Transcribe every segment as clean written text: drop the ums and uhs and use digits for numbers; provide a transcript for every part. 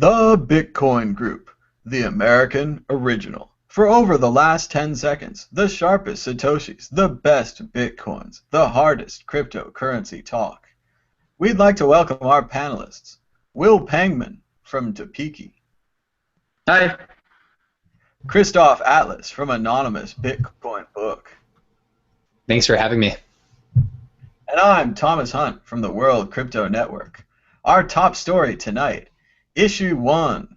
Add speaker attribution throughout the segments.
Speaker 1: The Bitcoin Group, the American original. For over the last 10 seconds, the sharpest Satoshis, the best Bitcoins, the hardest cryptocurrency talk. We'd like to welcome our panelists, Will Pangman from Topeki.
Speaker 2: Hi.
Speaker 1: Christoph Atlas from Anonymous Bitcoin Book.
Speaker 2: Thanks for having me.
Speaker 1: And I'm Thomas Hunt from the World Crypto Network. Our top story tonight, Issue 1.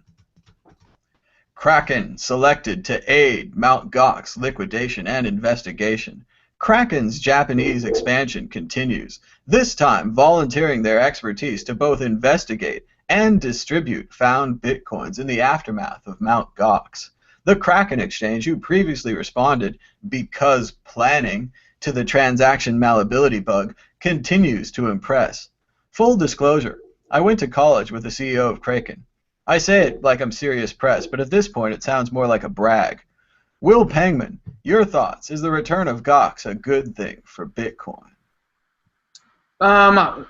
Speaker 1: Kraken selected to aid MtGox liquidation and investigation. Kraken's Japanese expansion continues, this time volunteering their expertise to both investigate and distribute found bitcoins in the aftermath of MtGox. The Kraken exchange, who previously responded because planning to the transaction malleability bug, continues to impress. Full disclosure, I went to college with the CEO of Kraken. I say it like I'm serious press, but at this point it sounds more like a brag. Will Pangman, your thoughts. Is the return of Gox a good thing for Bitcoin?
Speaker 3: I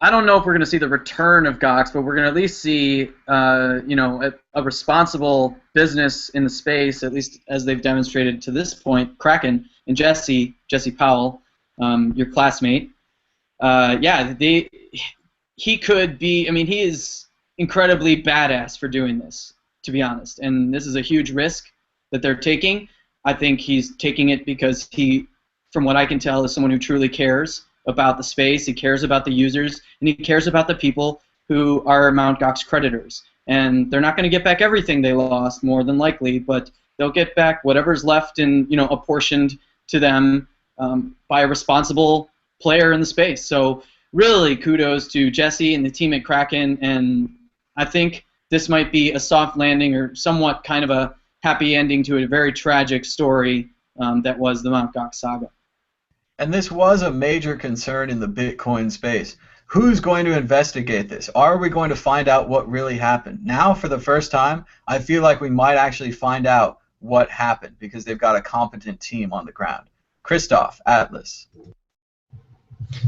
Speaker 3: don't know if we're going to see the return of Gox, but we're going to at least see, a responsible business in the space, at least as they've demonstrated to this point. Kraken and Jesse Powell, your classmate. He could be. I mean, he is incredibly badass for doing this, to be honest. And this is a huge risk that they're taking. I think he's taking it because he, from what I can tell, is someone who truly cares about the space. He cares about the users, and he cares about the people who are MtGox creditors. And they're not going to get back everything they lost, more than likely, but they'll get back whatever's left and apportioned to them by a responsible player in the space. So really, kudos to Jesse and the team at Kraken, and I think this might be a soft landing or somewhat kind of a happy ending to a very tragic story that was the MtGox saga.
Speaker 1: And this was a major concern in the Bitcoin space. Who's going to investigate this? Are we going to find out what really happened? Now, for the first time, I feel like we might actually find out what happened because they've got a competent team on the ground. Christoph Atlas.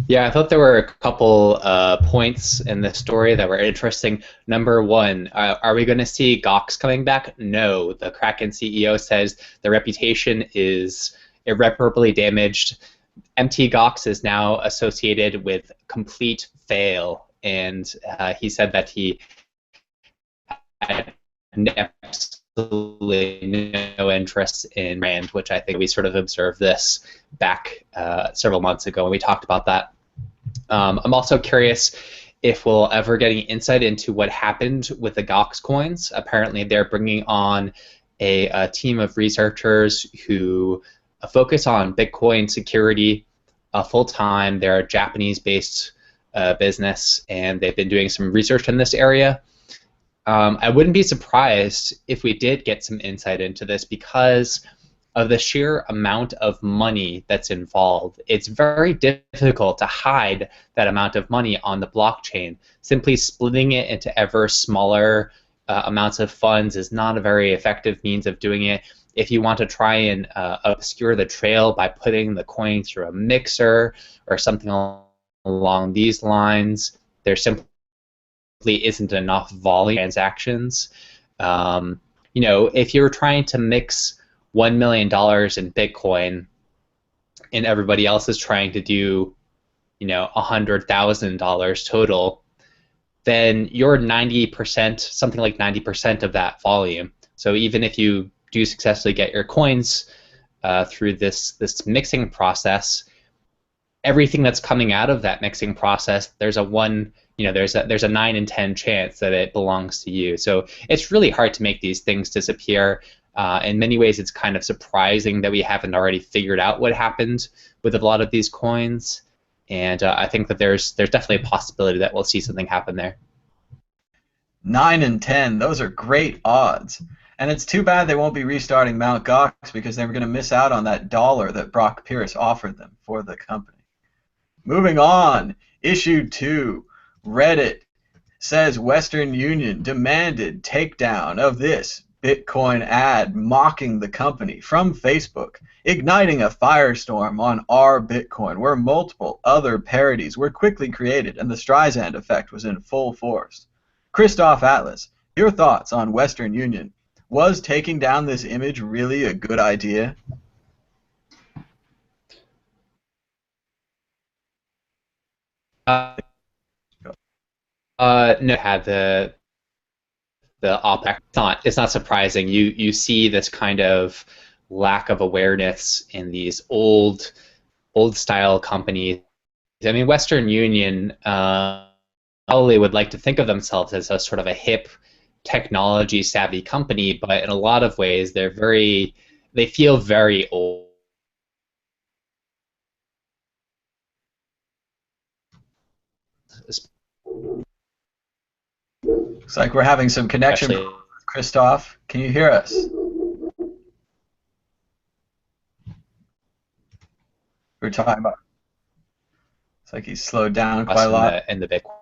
Speaker 2: Yeah, I thought there were a couple points in the story that were interesting. Number one, are we going to see Gox coming back? No. The Kraken CEO says the reputation is irreparably damaged. MtGox is now associated with complete fail, and he said that he had absolutely no interest in Rand, which I think we sort of observed this back several months ago when we talked about that. I'm also curious if we'll ever get any insight into what happened with the Gox coins. Apparently they're bringing on a team of researchers who focus on Bitcoin security full-time. They're a Japanese-based business, and they've been doing some research in this area. I wouldn't be surprised if we did get some insight into this because of the sheer amount of money that's involved. It's very difficult to hide that amount of money on the blockchain. Simply splitting it into ever smaller amounts of funds is not a very effective means of doing it. If you want to try and obscure the trail by putting the coin through a mixer or something along these lines, there simply isn't enough volume transactions. If you're trying to mix $1 million in Bitcoin and everybody else is trying to do $100,000 total, then you're 90%, something like 90% of that volume. So even if you do successfully get your coins through this mixing process, everything that's coming out of that mixing process, there's a 9 in 10 chance that it belongs to you. So it's really hard to make these things disappear. In many ways, it's kind of surprising that we haven't already figured out what happened with a lot of these coins. And I think that there's definitely a possibility that we'll see something happen there.
Speaker 1: 9 in 10, those are great odds. And it's too bad they won't be restarting MtGox because they were going to miss out on that $1 that Brock Pierce offered them for the company. Moving on, Issue 2. Reddit says Western Union demanded takedown of this Bitcoin ad mocking the company from Facebook, igniting a firestorm on our Bitcoin where multiple other parodies were quickly created and the Streisand effect was in full force. Christoph Atlas, Your thoughts on Western Union? Was taking down this image really a good idea?
Speaker 2: No, had the OPEC. It's not surprising. You see this kind of lack of awareness in these old style companies. I mean, Western Union probably would like to think of themselves as a sort of a hip, technology savvy company, but in a lot of ways they feel very old.
Speaker 1: Looks like we're having some connection
Speaker 2: Especially,
Speaker 1: problems with Christoph. Can you hear us? We're talking about. It's like he's slowed down quite a lot.
Speaker 2: in the Bitcoin.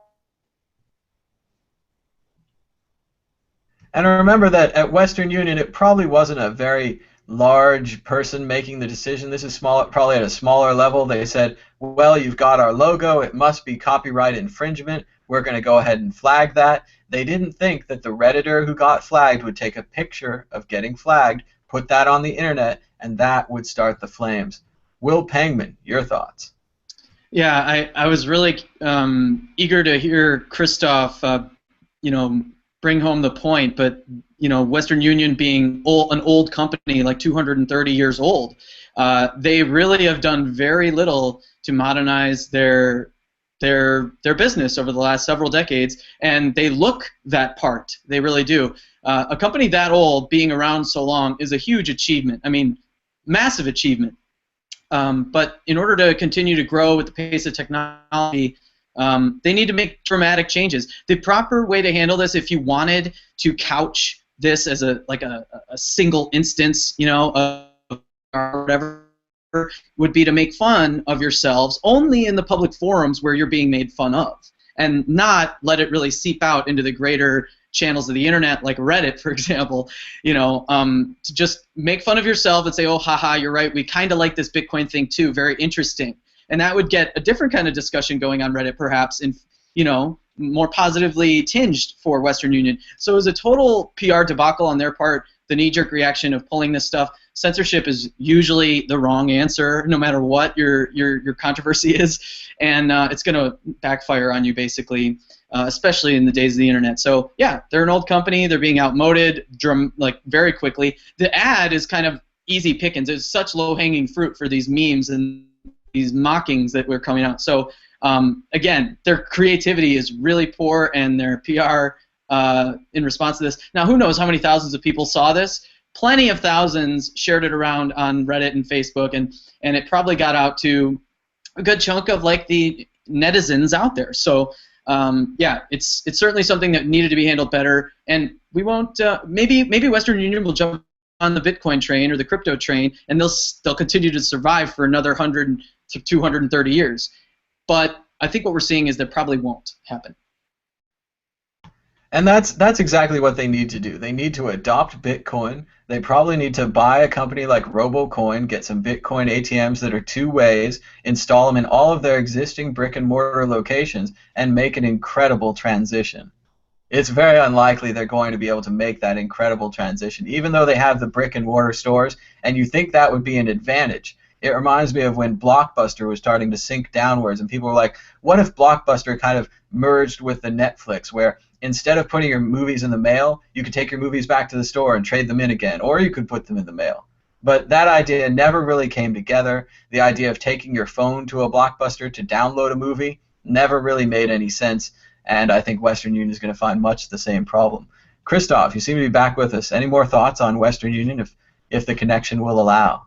Speaker 1: And remember that at Western Union, it probably wasn't a very large person making the decision. This is small, probably at a smaller level. They said, well, you've got our logo. It must be copyright infringement. We're going to go ahead and flag that. They didn't think that the Redditor who got flagged would take a picture of getting flagged, put that on the internet, and that would start the flames. Will Pangman, your thoughts?
Speaker 3: Yeah, I was really eager to hear Christoph, bring home the point, but Western Union being an old company, like 230 years old, they really have done very little to modernize their business over the last several decades, and they look that part. They really do. A company that old, being around so long, is a huge achievement. I mean, massive achievement. But in order to continue to grow with the pace of technology, they need to make dramatic changes. The proper way to handle this, if you wanted to couch this as a single instance, or whatever, would be to make fun of yourselves only in the public forums where you're being made fun of, and not let it really seep out into the greater channels of the internet, like Reddit, for example. To just make fun of yourself and say, oh, haha, you're right, we kind of like this Bitcoin thing too, very interesting. And that would get a different kind of discussion going on Reddit, perhaps, and more positively tinged for Western Union. So it was a total PR debacle on their part, the knee-jerk reaction of pulling this stuff. Censorship is usually the wrong answer, no matter what your controversy is, and it's going to backfire on you, basically, especially in the days of the internet. So yeah, they're an old company. They're being outmoded very quickly. The ad is kind of easy pickings. It's such low-hanging fruit for these memes and these mockings that were coming out. So again, their creativity is really poor, and their PR in response to this. Now, who knows how many thousands of people saw this? Plenty of thousands shared it around on Reddit and Facebook, and it probably got out to a good chunk of the netizens out there. So yeah, it's certainly something that needed to be handled better, and we won't. Maybe Western Union will jump on the Bitcoin train or the crypto train, and they'll continue to survive for another 100 to 230 years. But I think what we're seeing is that probably won't happen.
Speaker 1: And that's exactly what they need to do. They need to adopt Bitcoin. They probably need to buy a company like RoboCoin, get some Bitcoin ATMs that are two ways, install them in all of their existing brick and mortar locations, and make an incredible transition. It's very unlikely they're going to be able to make that incredible transition, even though they have the brick and mortar stores, and you think that would be an advantage. It reminds me of when Blockbuster was starting to sink downwards, and people were like, what if Blockbuster kind of merged with the Netflix, where instead of putting your movies in the mail, you could take your movies back to the store and trade them in again, or you could put them in the mail. But that idea never really came together. The idea of taking your phone to a Blockbuster to download a movie never really made any sense, and I think Western Union is going to find much the same problem. Christoph, you seem to be back with us. Any more thoughts on Western Union if the connection will allow?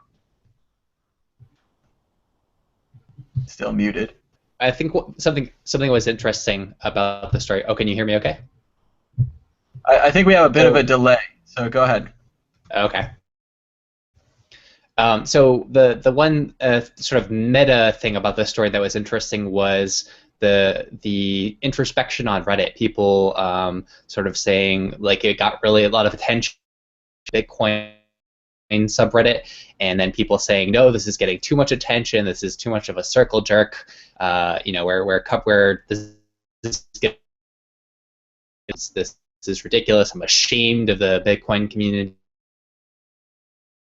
Speaker 1: Still muted.
Speaker 2: I think something was interesting about the story. Oh, can you hear me okay?
Speaker 1: I think we have a bit of a delay, so go ahead.
Speaker 2: Okay. So the one sort of meta thing about this story that was interesting was the introspection on Reddit. People sort of saying it got really a lot of attention, Bitcoin subreddit, and then people saying, no, this is getting too much attention, this is too much of a circle jerk, where this is ridiculous. I'm ashamed of the Bitcoin community.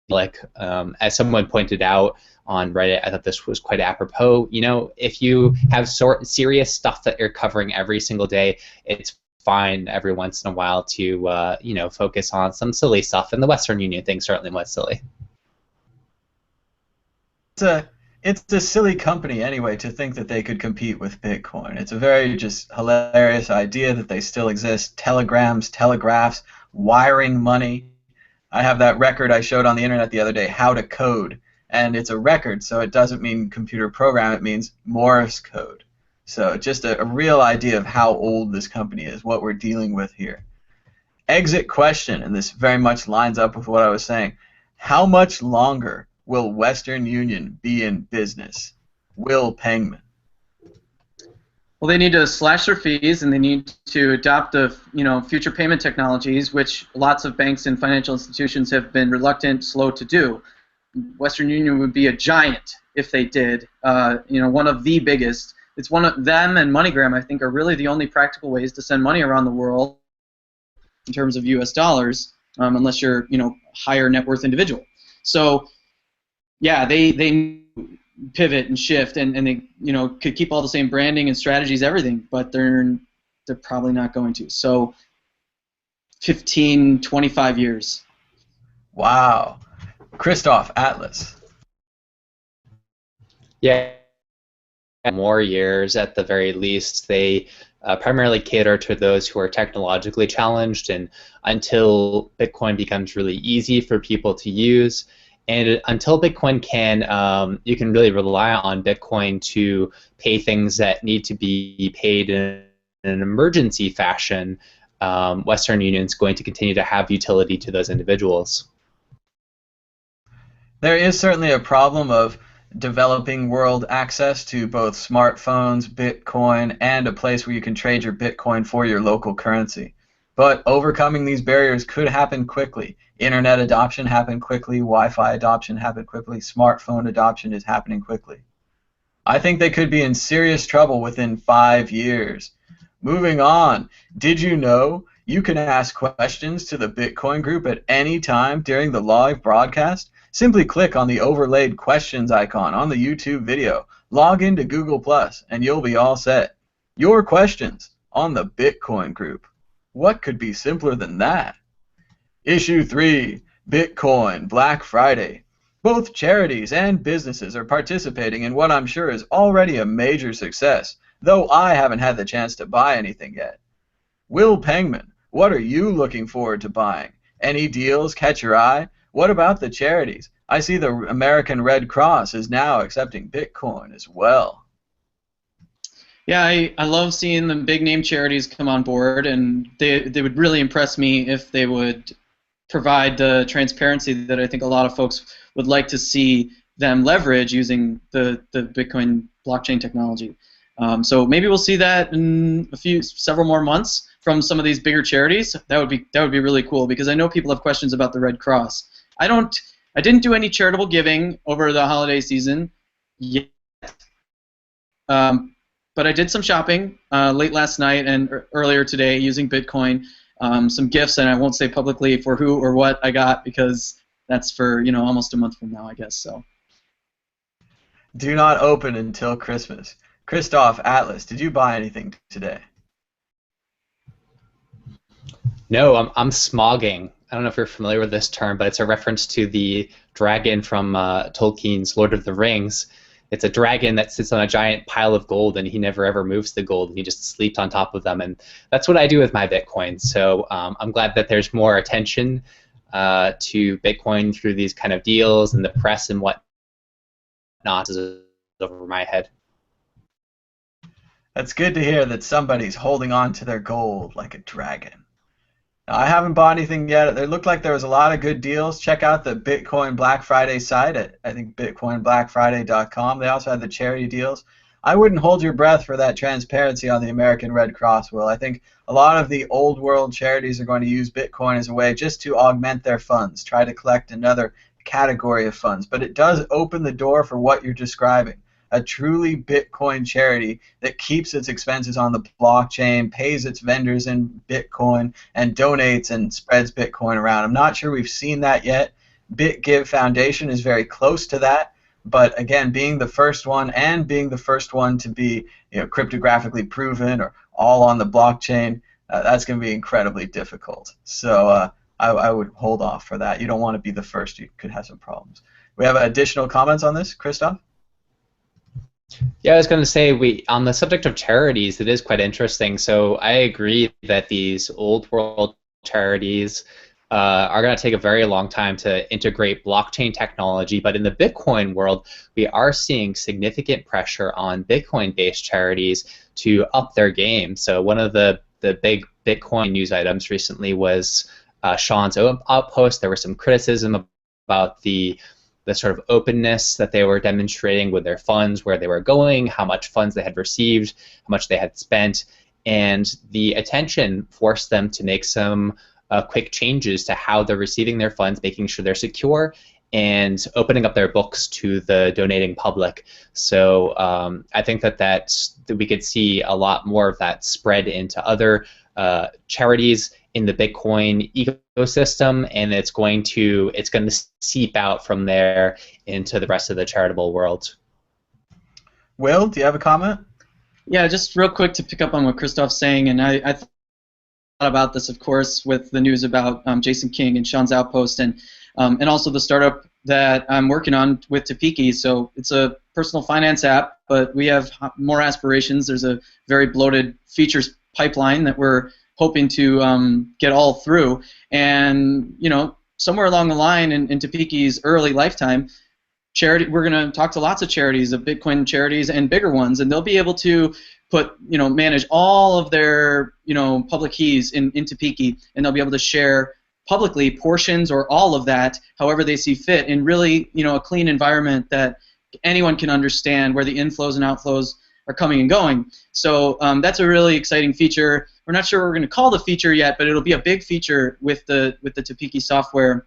Speaker 2: Like, as someone pointed out on Reddit, I thought this was quite apropos. You know, if you have serious stuff that you're covering every single day, it's fine every once in a while to, you know, focus on some silly stuff. And the Western Union thing certainly was silly.
Speaker 1: It's a silly company anyway to think that they could compete with Bitcoin. It's a very just hilarious idea that they still exist. Telegrams, telegraphs, wiring money. I have that record I showed on the internet the other day, How to Code, and it's a record, so it doesn't mean computer program, it means Morse code. So just a real idea of how old this company is, what we're dealing with here. Exit question, and this very much lines up with what I was saying. How much longer will Western Union be in business? Will Pengman?
Speaker 3: Well, they need to slash their fees, and they need to adopt the future payment technologies, which lots of banks and financial institutions have been reluctant, slow to do. Western Union would be a giant if they did. One of the biggest. It's one of them and MoneyGram, I think, are really the only practical ways to send money around the world in terms of U.S. dollars, unless you're higher net worth individual. So, yeah, they pivot and shift, and they could keep all the same branding and strategies, everything, but they're probably not going to. So 15, 25 years.
Speaker 1: Wow. Christoph, Atlas.
Speaker 2: Yeah, more years at the very least. They primarily cater to those who are technologically challenged, and until Bitcoin becomes really easy for people to use, and until Bitcoin you can really rely on Bitcoin to pay things that need to be paid in an emergency fashion, Western Union is going to continue to have utility to those individuals.
Speaker 1: There is certainly a problem of developing world access to both smartphones, Bitcoin, and a place where you can trade your Bitcoin for your local currency. But overcoming these barriers could happen quickly. Internet adoption happened quickly, Wi-Fi adoption happened quickly, smartphone adoption is happening quickly. I think they could be in serious trouble within 5 years. Moving on, did you know you can ask questions to the Bitcoin group at any time during the live broadcast? Simply click on the overlaid questions icon on the YouTube video, log into Google+, and you'll be all set. Your questions on the Bitcoin group. What could be simpler than that? Issue 3, Bitcoin Black Friday. Both charities and businesses are participating in what I'm sure is already a major success, though I haven't had the chance to buy anything yet. Will Pengman, what are you looking forward to buying? Any deals catch your eye? What about the charities? I see the American Red Cross is now accepting Bitcoin as well.
Speaker 3: Yeah, I love seeing the big name charities come on board, and they would really impress me if they would provide the transparency that I think a lot of folks would like to see them leverage using the Bitcoin blockchain technology. So maybe we'll see that in several more months from some of these bigger charities. That would be really cool, because I know people have questions about the Red Cross. I didn't do any charitable giving over the holiday season yet. But I did some shopping late last night and earlier today using Bitcoin. Some gifts, and I won't say publicly for who or what I got, because that's for almost a month from now, I guess. So.
Speaker 1: Do not open until Christmas. Christoph, Atlas, did you buy anything today?
Speaker 2: No, I'm smogging. I don't know if you're familiar with this term, but it's a reference to the dragon from Tolkien's Lord of the Rings. It's a dragon that sits on a giant pile of gold, and he never ever moves the gold, and he just sleeps on top of them. And that's what I do with my Bitcoin. So I'm glad that there's more attention to Bitcoin through these kind of deals and the press and whatnot is over my head.
Speaker 1: That's good to hear that somebody's holding on to their gold like a dragon. Now, I haven't bought anything yet. It looked like there was a lot of good deals. Check out the Bitcoin Black Friday site at, I think, bitcoinblackfriday.com. They also had the charity deals. I wouldn't hold your breath for that transparency on the American Red Cross, Will. I think a lot of the old world charities are going to use Bitcoin as a way just to augment their funds, try to collect another category of funds. But it does open the door for what you're describing. a truly Bitcoin charity that keeps its expenses on the blockchain, pays its vendors in Bitcoin, and donates and spreads Bitcoin around. I'm not sure we've seen that yet. BitGive Foundation is very close to that, but again, being the first one and being the first one to be, cryptographically proven or all on the blockchain, that's going to be incredibly difficult. So I would hold off for that. You don't want to be the first. You could have some problems. We have additional comments on this, Christoph?
Speaker 2: Yeah, I was going to say, on the subject of charities, it is quite interesting. So I agree that these old world charities are going to take a very long time to integrate blockchain technology, but in the Bitcoin world, we are seeing significant pressure on Bitcoin-based charities to up their game. So one of the big Bitcoin news items recently was Sean's outpost. There was some criticism about the sort of openness that they were demonstrating with their funds, where they were going, how much funds they had received, how much they had spent, and the attention forced them to make some quick changes to how they're receiving their funds, making sure they're secure, and opening up their books to the donating public. So I think that we could see a lot more of that spread into other charities in the Bitcoin ecosystem, and it's going to seep out from there into the rest of the charitable world.
Speaker 1: Will, do you have a comment?
Speaker 3: Yeah, just real quick to pick up on what Christoph's saying, and I thought about this, of course, with the news about Jason King and Sean's outpost, and also the startup that I'm working on with Topiki. So it's a personal finance app, but we have more aspirations. There's a very bloated features pipeline that we're hoping to get all through, and somewhere along the line in Topiki's early lifetime, we're going to talk to lots of charities, of Bitcoin charities and bigger ones, and they'll be able to manage all of their public keys in Topiki, and they'll be able to share publicly portions or all of that however they see fit in really a clean environment that anyone can understand, where the inflows and outflows are coming and going. So that's a really exciting feature. We're not sure what we're going to call the feature yet, but it'll be a big feature with the Topiki software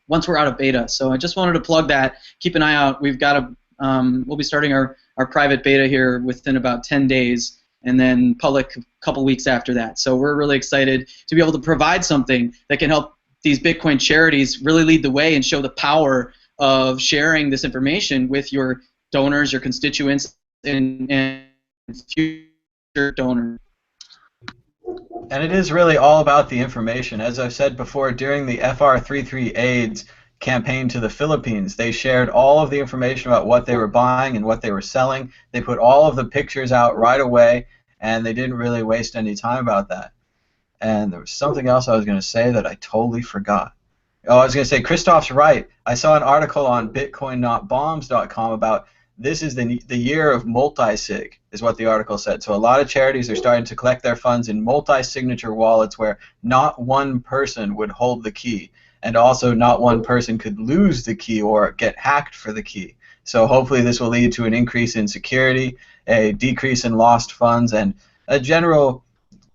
Speaker 3: once we're out of beta. So I just wanted to plug that. Keep an eye out. We'll be starting our private beta here within about 10 days, and then public a couple weeks after that. So we're really excited to be able to provide something that can help these Bitcoin charities really lead the way and show the power of sharing this information with your donors, your constituents, and future donors.
Speaker 1: And it is really all about the information. As I've said before, during the FR33 AIDS campaign to the Philippines, they shared all of the information about what they were buying and what they were selling. They put all of the pictures out right away, and they didn't really waste any time about that. And there was something else I was going to say that I totally forgot. Oh, I was going to say, Christoph's right. I saw an article on bitcoinnotbombs.com about this is the year of multi-sig, is what the article said. So a lot of charities are starting to collect their funds in multi-signature wallets where not one person would hold the key, and also not one person could lose the key or get hacked for the key. So hopefully this will lead to an increase in security, a decrease in lost funds, and a general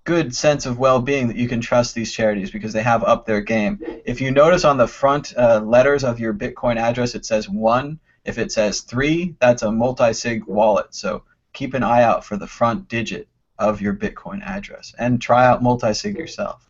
Speaker 1: good sense of well-being that you can trust these charities because they have upped their game. If you notice on the front letters of your Bitcoin address, it says 1. If it says 3, that's a multi-sig wallet. So keep an eye out for the front digit of your Bitcoin address and try out multi-sig yourself.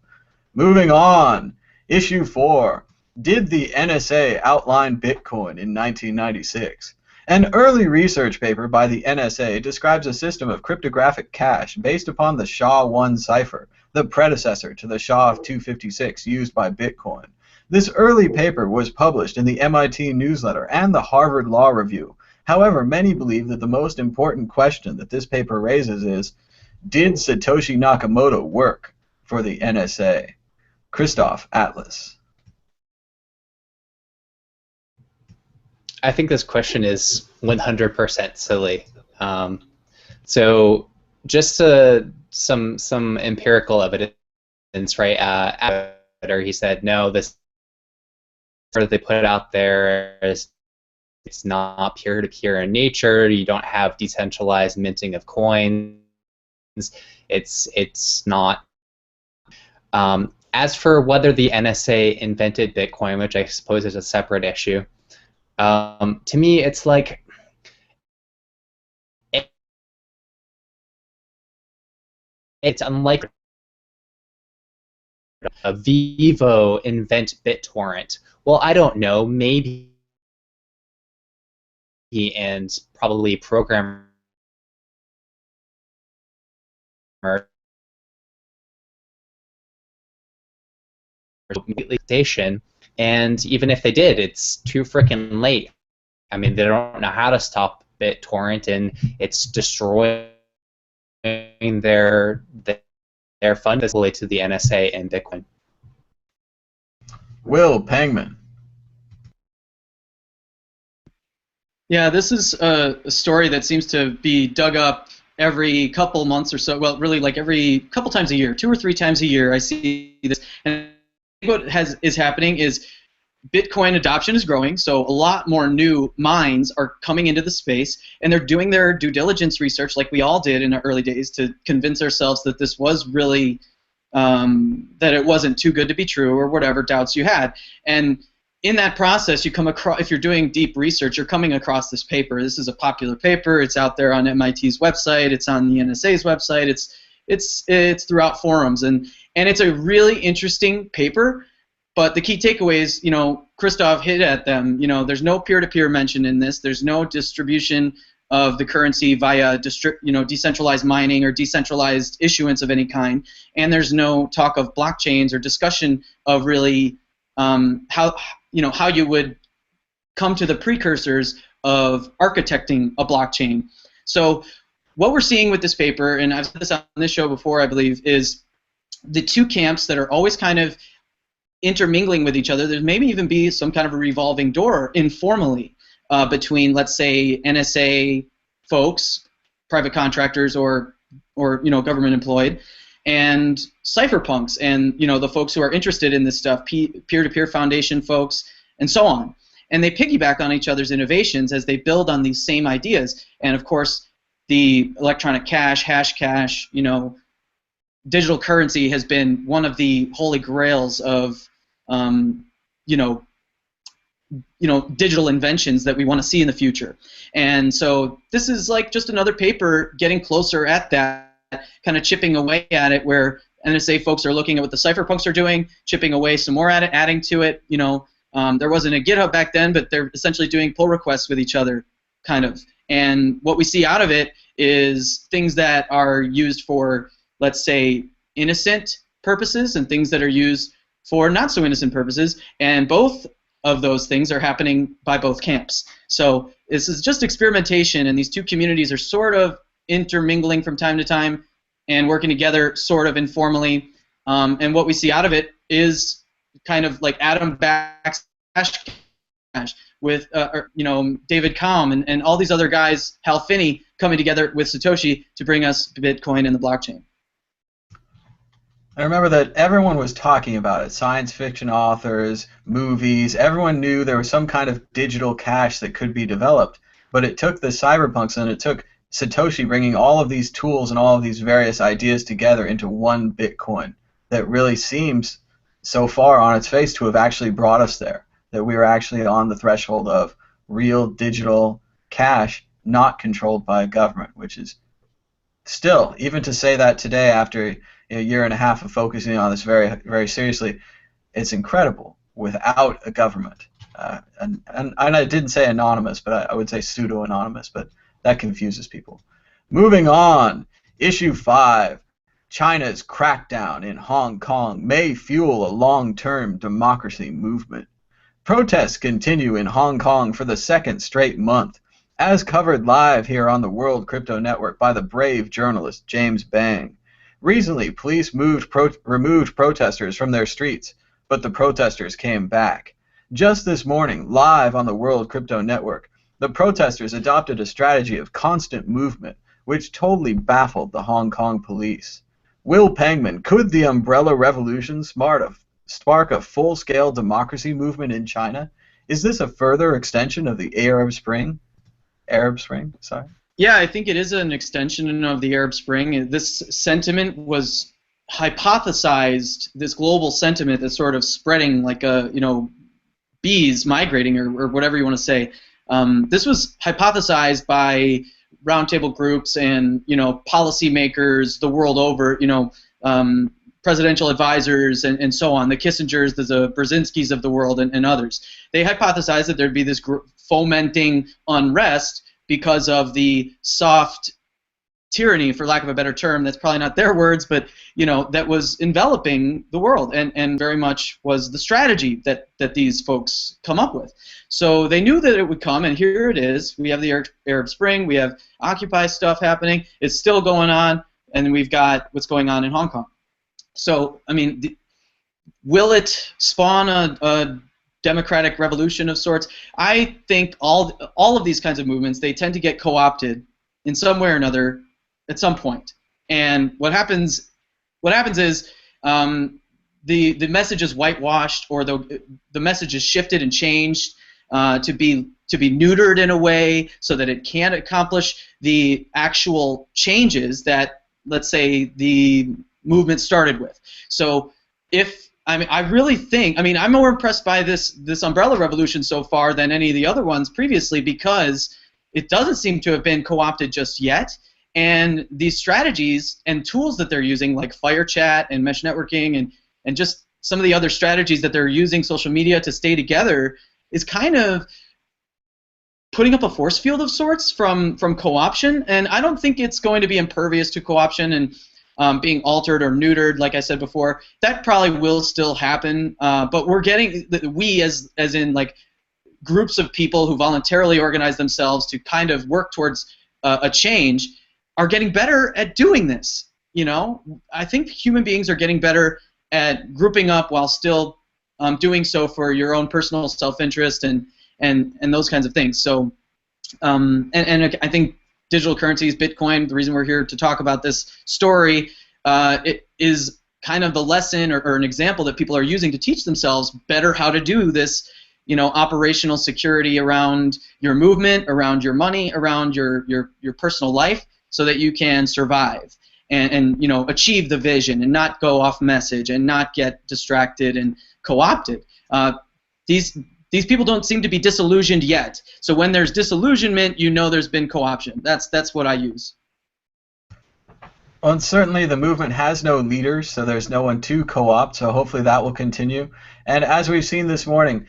Speaker 1: Moving on, issue 4. Did the NSA outline Bitcoin in 1996? An early research paper by the NSA describes a system of cryptographic cache based upon the SHA-1 cipher, the predecessor to the SHA-256 used by Bitcoin. This early paper was published in the MIT newsletter and the Harvard Law Review. However, many believe that the most important question that this paper raises is, did Satoshi Nakamoto work for the NSA? Christoph, Atlas.
Speaker 2: I think this question is 100% silly. So just some empirical evidence, right? He said, no, this that they put out there is it's not peer-to-peer in nature. You don't have decentralized minting of coins. It's not. As for whether the NSA invented Bitcoin, which I suppose is a separate issue, to me it's like it's unlikely a Vivo invent BitTorrent. Well, I don't know. Maybe and probably programmer station, and even if they did, it's too freaking late. I mean, they don't know how to stop BitTorrent, and it's destroying their fund to the NSA and Bitcoin.
Speaker 1: Will Pangman.
Speaker 3: Yeah, this is a story that seems to be dug up every couple months or so. Well, really, like every couple times a year, 2 or 3 times a year, I see this. And what is happening is Bitcoin adoption is growing, so a lot more new minds are coming into the space, and they're doing their due diligence research like we all did in the early days to convince ourselves that this was really, that it wasn't too good to be true or whatever doubts you had. And in that process, you come across, if you're doing deep research, you're coming across this paper. This is a popular paper. It's out there on MIT's website. It's on the NSA's website. It's throughout forums, and it's a really interesting paper. But the key takeaways, Christoph hit at them. There's no peer-to-peer mention in this. There's no distribution of the currency via decentralized mining or decentralized issuance of any kind, and there's no talk of blockchains or discussion of really how you would come to the precursors of architecting a blockchain. So what we're seeing with this paper, and I've said this on this show before, I believe, is the two camps that are always kind of intermingling with each other. There maybe even be some kind of a revolving door informally between, let's say, NSA folks, private contractors, or government employed, and cypherpunks, and the folks who are interested in this stuff, peer-to-peer foundation folks, and so on. And they piggyback on each other's innovations as they build on these same ideas. And of course, the electronic cash, hash cash, digital currency has been one of the holy grails of digital inventions that we want to see in the future. And so this is like just another paper getting closer at that, kind of chipping away at it, where NSA folks are looking at what the cypherpunks are doing, chipping away some more at it, adding to it. There wasn't a GitHub back then, but they're essentially doing pull requests with each other, kind of. And what we see out of it is things that are used for, let's say, innocent purposes and things that are used for not so innocent purposes, and both of those things are happening by both camps. So this is just experimentation, and these two communities are sort of intermingling from time to time and working together sort of informally. And what we see out of it is kind of like Adam Back's Cash with David Kalm and all these other guys, Hal Finney, coming together with Satoshi to bring us Bitcoin and the blockchain.
Speaker 1: I remember that everyone was talking about it. Science fiction authors, movies, everyone knew there was some kind of digital cash that could be developed. But it took the cyberpunks and it took Satoshi bringing all of these tools and all of these various ideas together into one Bitcoin that really seems so far on its face to have actually brought us there, that we were actually on the threshold of real digital cash not controlled by a government, which is still, even to say that today after a year and a half of focusing on this very, very seriously, it's incredible without a government. And I didn't say anonymous, but I would say pseudo-anonymous, but that confuses people. Moving on, issue 5. China's crackdown in Hong Kong may fuel a long-term democracy movement. Protests continue in Hong Kong for the second straight month, as covered live here on the World Crypto Network by the brave journalist James Bang. Recently, police removed protesters from their streets, but the protesters came back. Just this morning, live on the World Crypto Network, the protesters adopted a strategy of constant movement, which totally baffled the Hong Kong police. Will Pangman, could the Umbrella Revolution spark a full-scale democracy movement in China? Is this a further extension of the Arab Spring? Sorry.
Speaker 3: Yeah, I think it is an extension of the Arab Spring. This sentiment was hypothesized, this global sentiment that's sort of spreading like bees migrating or whatever you want to say. This was hypothesized by roundtable groups and policymakers the world over, presidential advisors and so on, the Kissingers, the Brzezinskis of the world, and others. They hypothesized that there'd be this fomenting unrest because of the soft tyranny, for lack of a better term, that's probably not their words, but that was enveloping the world, and very much was the strategy that these folks come up with. So they knew that it would come, and here it is. We have the Arab Spring, we have Occupy stuff happening, it's still going on, and we've got what's going on in Hong Kong. So, I mean, will it spawn a democratic revolution of sorts? I think all of these kinds of movements, they tend to get co-opted in some way or another at some point. And what happens is the message is whitewashed, or the message is shifted and changed to be neutered in a way so that it can't accomplish the actual changes that, let's say, the movement started with. So I really think, I'm more impressed by this umbrella revolution so far than any of the other ones previously, because it doesn't seem to have been co-opted just yet. And these strategies and tools that they're using, like fire chat and mesh networking and just some of the other strategies that they're using, social media, to stay together, is kind of putting up a force field of sorts from co-option. And I don't think it's going to be impervious to co-option and being altered or neutered, like I said before. That probably will still happen, but we're getting, we as in like groups of people who voluntarily organize themselves to kind of work towards a change, are getting better at doing this. I think human beings are getting better at grouping up while still doing so for your own personal self-interest and those kinds of things. So, and I think digital currencies, Bitcoin, the reason we're here to talk about this story, it is kind of the lesson or an example that people are using to teach themselves better how to do this, operational security around your movement, around your money, around your personal life, so that you can survive and achieve the vision and not go off message and not get distracted and co-opted. These people don't seem to be disillusioned yet. So when there's disillusionment, there's been co-option. That's what I use.
Speaker 1: Well, and certainly the movement has no leaders, so there's no one to co-opt, so hopefully that will continue. And as we've seen this morning,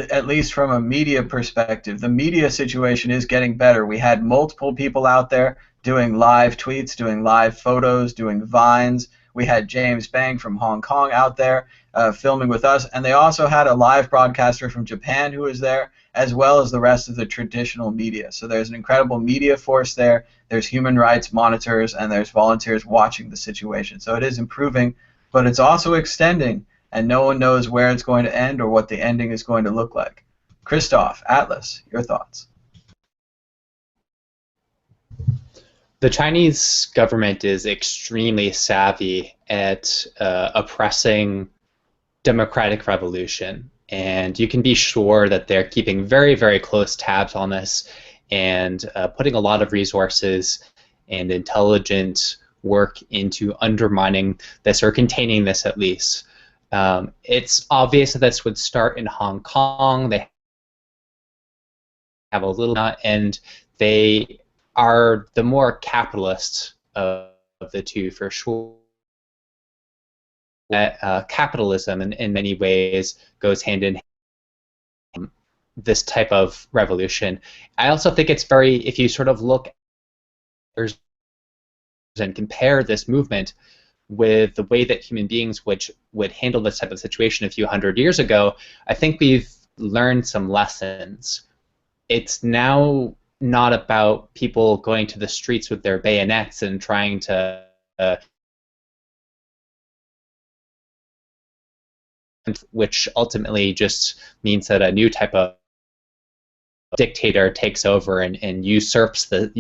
Speaker 1: at least from a media perspective, the media situation is getting better. We had multiple people out there doing live tweets, doing live photos, doing vines. We had James Bang from Hong Kong out there filming with us, and they also had a live broadcaster from Japan who was there, as well as the rest of the traditional media. So there's an incredible media force there, there's human rights monitors, and there's volunteers watching the situation. So it is improving, but it's also extending, and no one knows where it's going to end or what the ending is going to look like. Christoph, Atlas, your thoughts?
Speaker 2: The Chinese government is extremely savvy at oppressing democratic revolution, and you can be sure that they're keeping very, very close tabs on this and putting a lot of resources and intelligent work into undermining this, or containing this at least. It's obvious that this would start in Hong Kong. They have a little, and they are the more capitalist of the two, for sure. Capitalism, in many ways, goes hand in hand this type of revolution. I also think it's very, if you sort of look and compare this movement with the way that human beings would handle this type of situation a few hundred years ago, I think we've learned some lessons. It's now not about people going to the streets with their bayonets and trying to which ultimately just means that a new type of dictator takes over and usurps the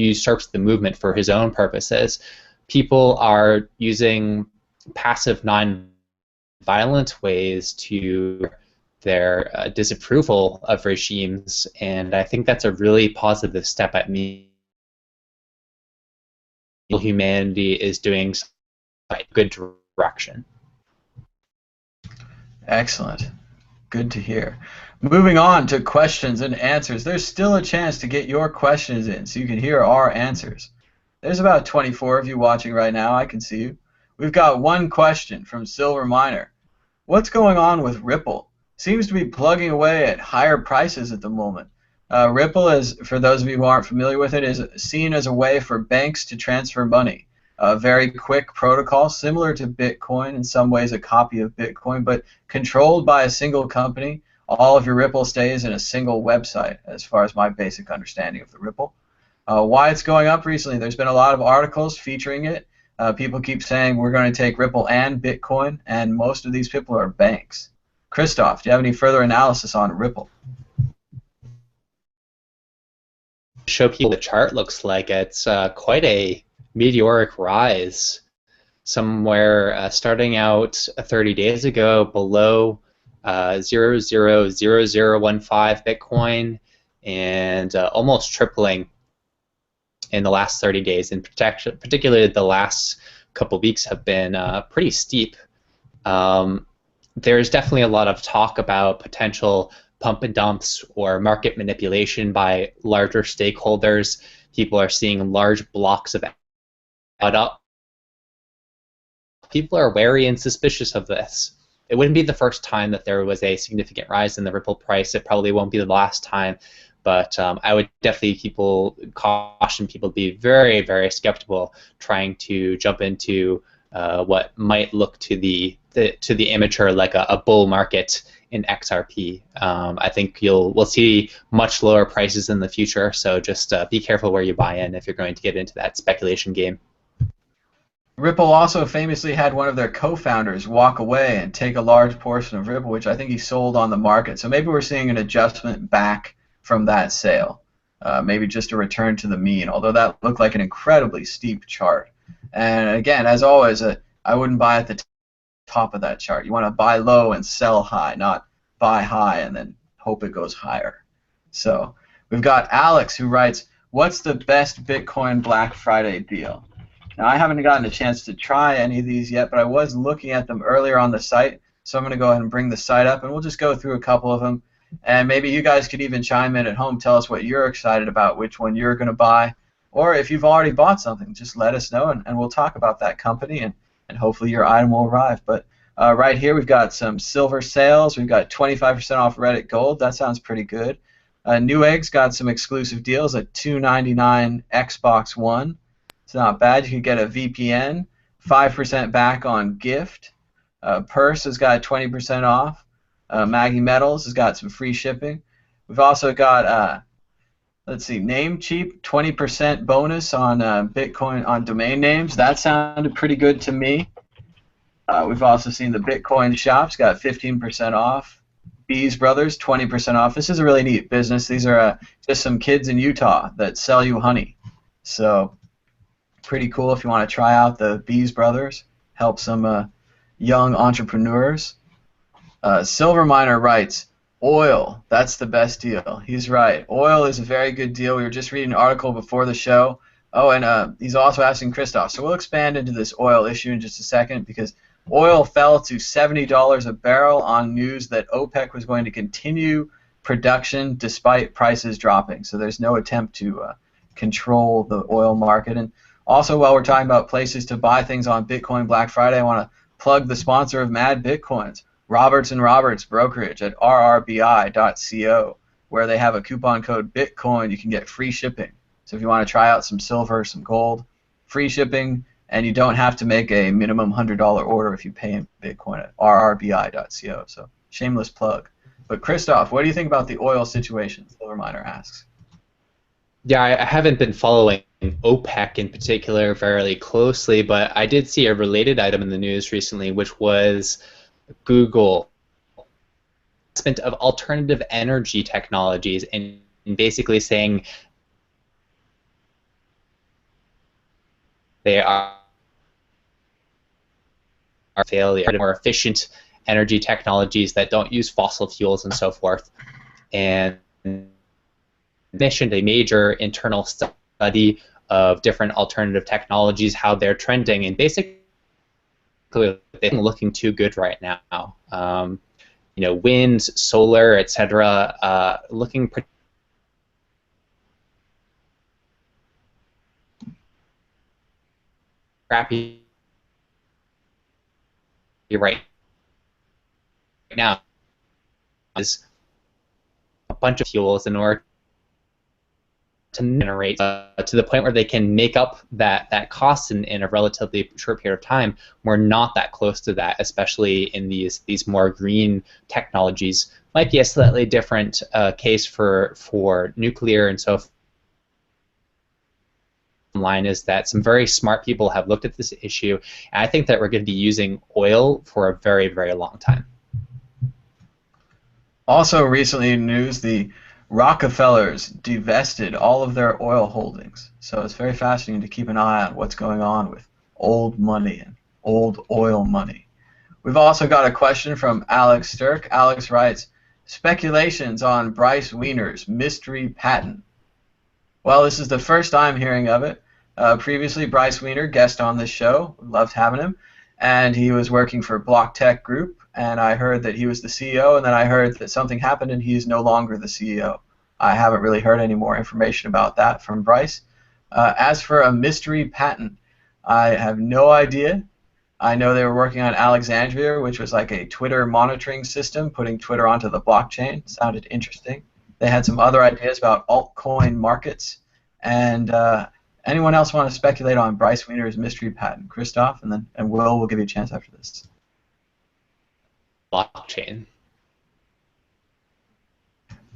Speaker 2: movement for his own purposes. People are using passive, non-violent ways to their disapproval of regimes, and I think that's a really positive step. At me, humanity is doing a good direction.
Speaker 1: Excellent. Good to hear. Moving on to questions and answers. There's still a chance to get your questions in so you can hear our answers. There's about 24 of you watching right now. I can see you. We've got one question from Silver Miner. What's going on with Ripple? Seems to be plugging away at higher prices at the moment. Ripple, is, for those of you who aren't familiar with it, is seen as a way for banks to transfer money. A very quick protocol, similar to Bitcoin, in some ways a copy of Bitcoin, but controlled by a single company. All of your Ripple stays in a single website, as far as my basic understanding of the Ripple. Why it's going up recently, there's been a lot of articles featuring it. People keep saying we're going to take Ripple and Bitcoin, and most of these people are banks. Christoph, do you have any further analysis on Ripple?
Speaker 2: Show people the chart looks like it's quite a meteoric rise. Somewhere starting out 30 days ago below 0.000015 Bitcoin and almost tripling in the last 30 days. And particularly the last couple weeks have been pretty steep. There's definitely a lot of talk about potential pump and dumps or market manipulation by larger stakeholders. People are seeing large blocks of up. People are wary and suspicious of this. It wouldn't be the first time that there was a significant rise in the Ripple price. It probably won't be the last time, but I would definitely caution people to be very, very skeptical trying to jump into what might look to the amateur like a bull market in XRP. I think we'll see much lower prices in the future, so just be careful where you buy in if you're going to get into that speculation game.
Speaker 1: Ripple also famously had one of their co-founders walk away and take a large portion of Ripple, which I think he sold on the market. So maybe we're seeing an adjustment back from that sale. Maybe just a return to the mean, although that looked like an incredibly steep chart. And again, as always, I wouldn't buy at the top of that chart. You want to buy low and sell high, not buy high and then hope it goes higher. So we've got Alex who writes, what's the best Bitcoin Black Friday deal? Now, I haven't gotten a chance to try any of these yet, but I was looking at them earlier on the site, so I'm going to go ahead and bring the site up, and we'll just go through a couple of them. And maybe you guys could even chime in at home, tell us what you're excited about, which one you're going to buy, or if you've already bought something, just let us know, and we'll talk about that company, and hopefully your item will arrive. But right here we've got some silver sales. We've got 25% off Reddit Gold. That sounds pretty good. Newegg's got some exclusive deals at $2.99 Xbox One. It's not bad. You can get a VPN, 5% back on gift. Purse has got 20% off. Maggie Metals has got some free shipping. We've also got, let's see, Namecheap, 20% bonus on Bitcoin on domain names. That sounded pretty good to me. We've also seen the Bitcoin shops got 15% off. Bees Brothers, 20% off. This is a really neat business. These are just some kids in Utah that sell you honey. So pretty cool if you want to try out the Bees Brothers. Help some young entrepreneurs. Silver Miner writes, oil, that's the best deal. He's right. Oil is a very good deal. We were just reading an article before the show. Oh, and he's also asking Christoph. So we'll expand into this oil issue in just a second because oil fell to $70 a barrel on news that OPEC was going to continue production despite prices dropping. So there's no attempt to control the oil market. And also, while we're talking about places to buy things on Bitcoin Black Friday, I want to plug the sponsor of Mad Bitcoins, Roberts & Roberts Brokerage at rrbi.co, where they have a coupon code BITCOIN. You can get free shipping. So if you want to try out some silver, some gold, free shipping, and you don't have to make a minimum $100 order if you pay in Bitcoin at rrbi.co. So shameless plug. But Christoph, what do you think about the oil situation? Silver Miner asks.
Speaker 2: Yeah, I haven't been following OPEC in particular very closely, but I did see a related item in the news recently, which was Google investment of alternative energy technologies and basically saying they are failure, more efficient energy technologies that don't use fossil fuels and so forth. And mentioned a major internal study of different alternative technologies, how they're trending, and basically they're looking too good right now. wind, solar, etc., looking crappy right now. Is a bunch of fuels in order to generate to the point where they can make up that cost in a relatively short period of time. We're not that close to that, especially in these more green technologies. Might be a slightly different case for nuclear and so forth. Line is that some very smart people have looked at this issue, and I think that we're going to be using oil for a very, very long time.
Speaker 1: Also recently in news, the Rockefellers divested all of their oil holdings. So it's very fascinating to keep an eye on what's going on with old money and old oil money. We've also got a question from Alex Sturck. Alex writes, speculations on Bryce Wiener's mystery patent. Well, this is the first I'm hearing of it. Previously, Bryce Wiener, guest on this show, loved having him, and he was working for Block Tech Group, and I heard that he was the CEO, and then I heard that something happened and he's no longer the CEO. I haven't really heard any more information about that from Bryce. As for a mystery patent, I have no idea. I know they were working on Alexandria, which was like a Twitter monitoring system, putting Twitter onto the blockchain. Sounded interesting. They had some other ideas about altcoin markets. And anyone else want to speculate on Bryce Wiener's mystery patent? Christoph, and Will will give you a chance after this.
Speaker 2: Blockchain.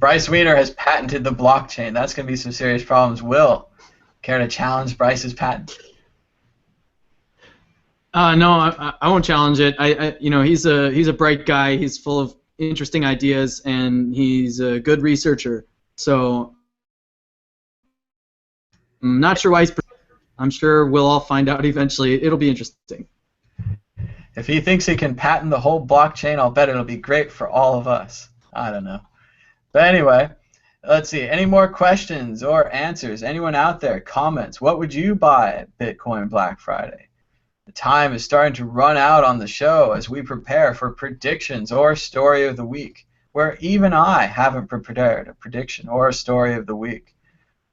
Speaker 1: Bryce Wiener has patented the blockchain. That's going to be some serious problems. Will, care to challenge Bryce's patent?
Speaker 3: No, I won't challenge it. He's a bright guy. He's full of interesting ideas, and he's a good researcher. So I'm not sure why I'm sure we'll all find out eventually. It'll be interesting.
Speaker 1: If he thinks he can patent the whole blockchain, I'll bet it'll be great for all of us. I don't know. But anyway, let's see. Any more questions or answers? Anyone out there? Comments? What would you buy at Bitcoin Black Friday? The time is starting to run out on the show as we prepare for predictions or story of the week, where even I haven't prepared a prediction or a story of the week.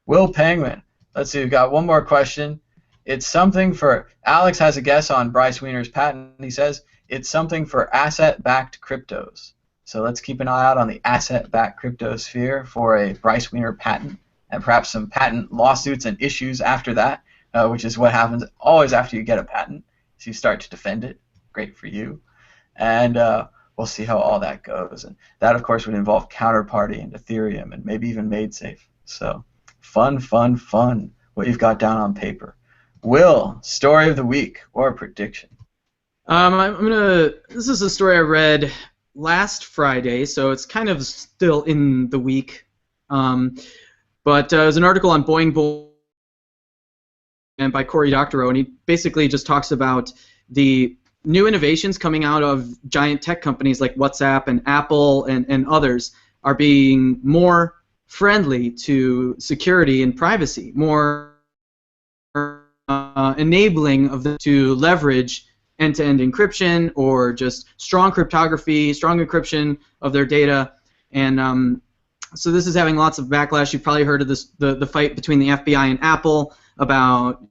Speaker 1: Will Penguin, let's see, we've got one more question. It's something for, Alex has a guess on Bryce Wiener's patent. He says it's something for asset-backed cryptos. So let's keep an eye out on the asset-backed crypto sphere for a Bryce Wiener patent, and perhaps some patent lawsuits and issues after that, which is what happens always after you get a patent. So you start to defend it. Great for you. And we'll see how all that goes. And that, of course, would involve Counterparty and Ethereum and maybe even MadeSafe. So fun, fun, fun, what you've got down on paper. Will, story of the week or prediction?
Speaker 3: This is a story I read last Friday, so it's kind of still in the week. But it was an article on Boing and by Cory Doctorow, and he basically just talks about the new innovations coming out of giant tech companies like WhatsApp and Apple and others are being more friendly to security and privacy, more enabling of them to leverage end-to-end encryption or just strong cryptography, strong encryption of their data. And so this is having lots of backlash. You've probably heard of this, the fight between the FBI and Apple about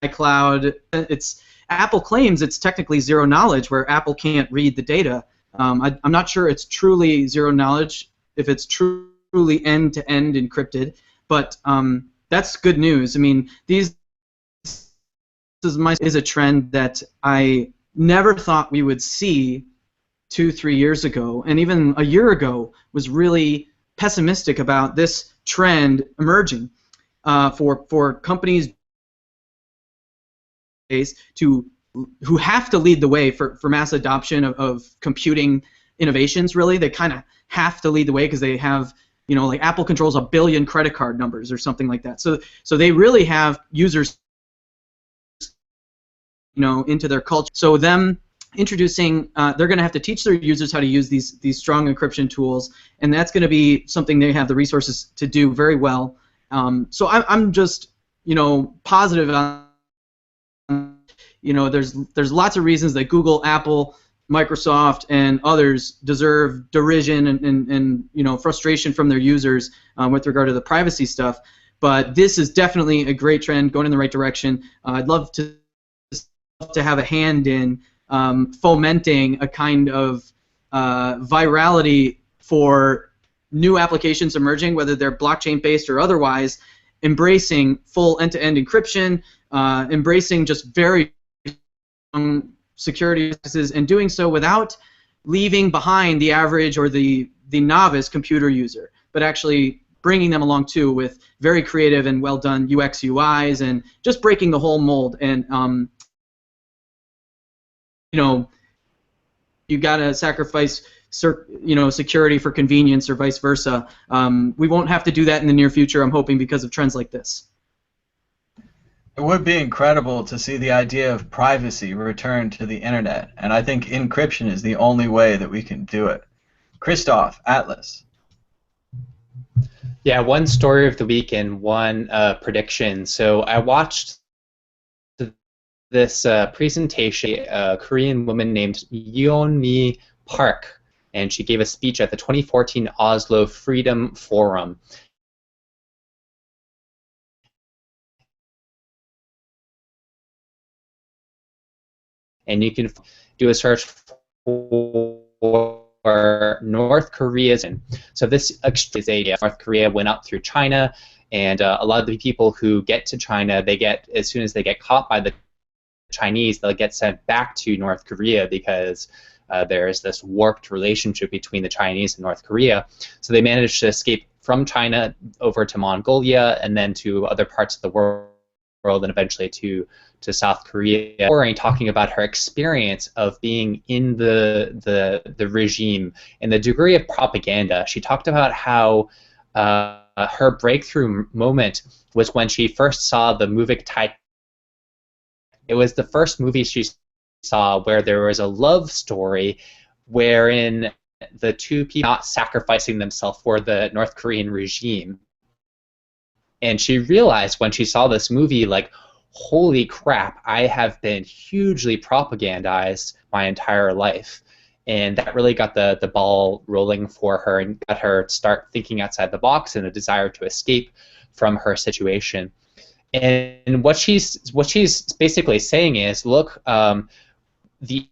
Speaker 3: iCloud. Apple claims it's technically zero knowledge, where Apple can't read the data. I'm not sure it's truly zero knowledge, if it's truly end-to-end encrypted, but that's good news. I mean, this is a trend that I never thought we would see 2-3 years ago, and even a year ago was really pessimistic about this trend emerging for companies who have to lead the way for mass adoption of computing innovations. Really, they kind of have to lead the way because they have, like Apple controls 1 billion credit card numbers or something like that. So they really have users, into their culture. So them introducing, they're going to have to teach their users how to use these strong encryption tools, and that's going to be something they have the resources to do very well. So I'm just, positive on, there's lots of reasons that Google, Apple, Microsoft and others deserve derision and frustration from their users with regard to the privacy stuff. But this is definitely a great trend going in the right direction. I'd love to have a hand in fomenting a kind of virality for new applications emerging, whether they're blockchain-based or otherwise, embracing full end-to-end encryption, embracing just very security practices, and doing so without leaving behind the average or the novice computer user, but actually bringing them along too with very creative and well done UX UIs and just breaking the whole mold. And you gotta sacrifice security for convenience or vice versa. We won't have to do that in the near future, I'm hoping, because of trends like this.
Speaker 1: It would be incredible to see the idea of privacy return to the internet, and I think encryption is the only way that we can do it. Christoph, Atlas.
Speaker 2: Yeah, one story of the week and one prediction. So I watched this presentation, a Korean woman named Yeon-mi Park, and she gave a speech at the 2014 Oslo Freedom Forum. And you can do a search for North Korea's. So this is a North Korea went up through China, and a lot of the people who get to China, they get, as soon as they get caught by the Chinese, they'll get sent back to North Korea because there's this warped relationship between the Chinese and North Korea. So they managed to escape from China over to Mongolia and then to other parts of the world and eventually to South Korea. Talking about her experience of being in the regime and the degree of propaganda. She talked about how her breakthrough moment was when she first saw the movie Titanic. It was the first movie she saw where there was a love story wherein the two people not sacrificing themselves for the North Korean regime. And she realized when she saw this movie, like, holy crap, I have been hugely propagandized my entire life. And that really got the ball rolling for her and got her to start thinking outside the box and a desire to escape from her situation. And what she's basically saying is, look, the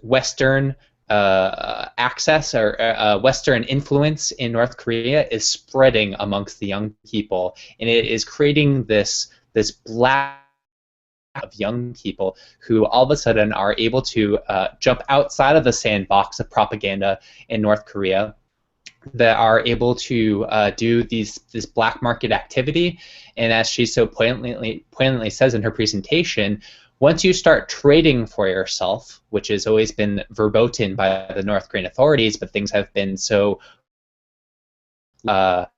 Speaker 2: Western access or Western influence in North Korea is spreading amongst the young people, and it is creating this black of young people who all of a sudden are able to jump outside of the sandbox of propaganda in North Korea, that are able to do this black market activity. And as she so poignantly says in her presentation, once you start trading for yourself, which has always been verboten by the North Korean authorities, but things have been so economic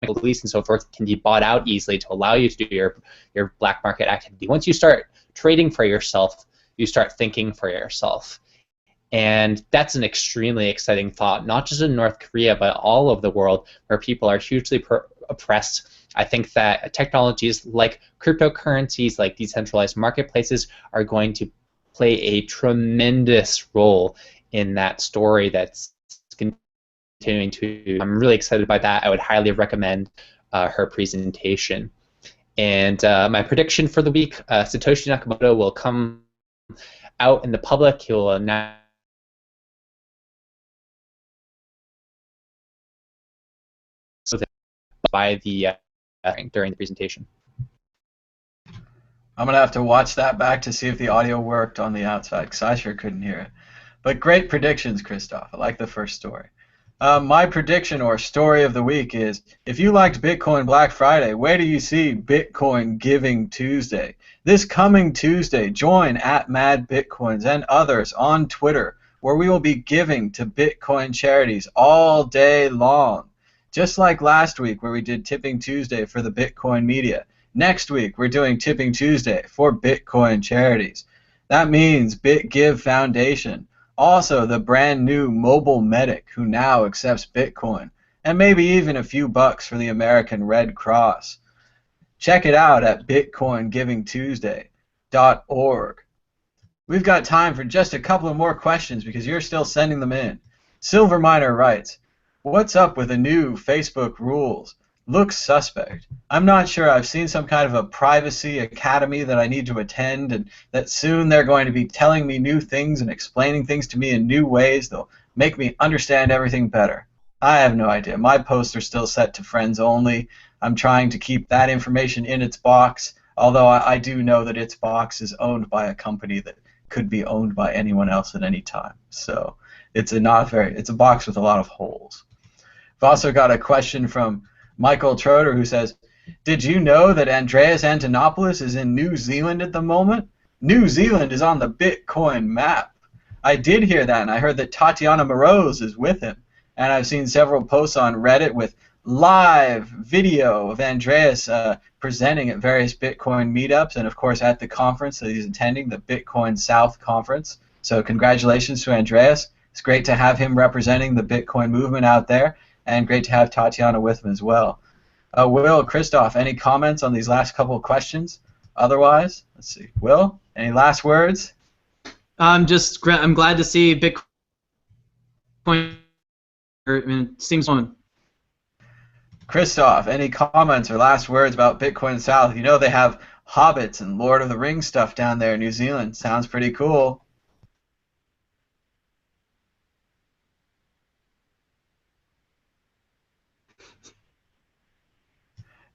Speaker 2: police and so forth can be bought out easily to allow you to do your black market activity. Once you start trading for yourself, you start thinking for yourself. And that's an extremely exciting thought, not just in North Korea, but all over the world where people are hugely oppressed. I think that technologies like cryptocurrencies, like decentralized marketplaces, are going to play a tremendous role in that story that's continuing to. I'm really excited by that. I would highly recommend her presentation. And my prediction for the week, Satoshi Nakamoto will come out in the public. He will announce by the during the presentation.
Speaker 1: I'm gonna have to watch that back to see if the audio worked on the outside, because I sure couldn't hear it. But great predictions, Christoph. I like the first story. My prediction or story of the week is, if you liked Bitcoin Black Friday, wait till you see Bitcoin Giving Tuesday. This coming Tuesday, join at Mad Bitcoins and others on Twitter, where we will be giving to Bitcoin charities all day long. Just like last week where we did Tipping Tuesday for the Bitcoin media. Next week we're doing Tipping Tuesday for Bitcoin charities. That means BitGive Foundation. Also the brand new Mobile Medic, who now accepts Bitcoin. And maybe even a few bucks for the American Red Cross. Check it out at Bitcoin Giving Tuesday. We've got time for just a couple of more questions because you're still sending them in. Silver Miner writes, what's up with the new Facebook rules? Looks suspect. I'm not sure. I've seen some kind of a privacy academy that I need to attend, and that soon they're going to be telling me new things and explaining things to me in new ways. They'll make me understand everything better. I have no idea. My posts are still set to friends only. I'm trying to keep that information in its box, although I do know that its box is owned by a company that could be owned by anyone else at any time. So it's a box with a lot of holes. I've also got a question from Michael Troder who says, did you know that Andreas Antonopoulos is in New Zealand at the moment? New Zealand is on the Bitcoin map. I did hear that, and I heard that Tatiana Moroz is with him. And I've seen several posts on Reddit with live video of Andreas presenting at various Bitcoin meetups, and of course at the conference that he's attending, the Bitcoin South Conference. So congratulations to Andreas. It's great to have him representing the Bitcoin movement out there, and great to have Tatiana with him as well. Will, Christoph, any comments on these last couple of questions? Otherwise, let's see. Will, any last words?
Speaker 3: I'm glad to see Bitcoin. It seems fun.
Speaker 1: Christoph, any comments or last words about Bitcoin South? You know they have hobbits and Lord of the Rings stuff down there in New Zealand. Sounds pretty cool.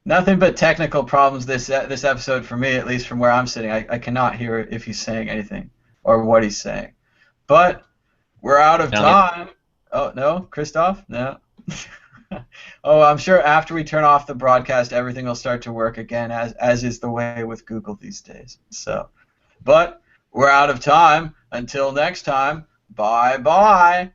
Speaker 1: Nothing but technical problems this episode for me, at least from where I'm sitting. I cannot hear if he's saying anything or what he's saying. But we're out of time. Oh, no? Christoph? No? Oh, I'm sure after we turn off the broadcast, everything will start to work again, as is the way with Google these days. So, but we're out of time. Until next time, bye-bye.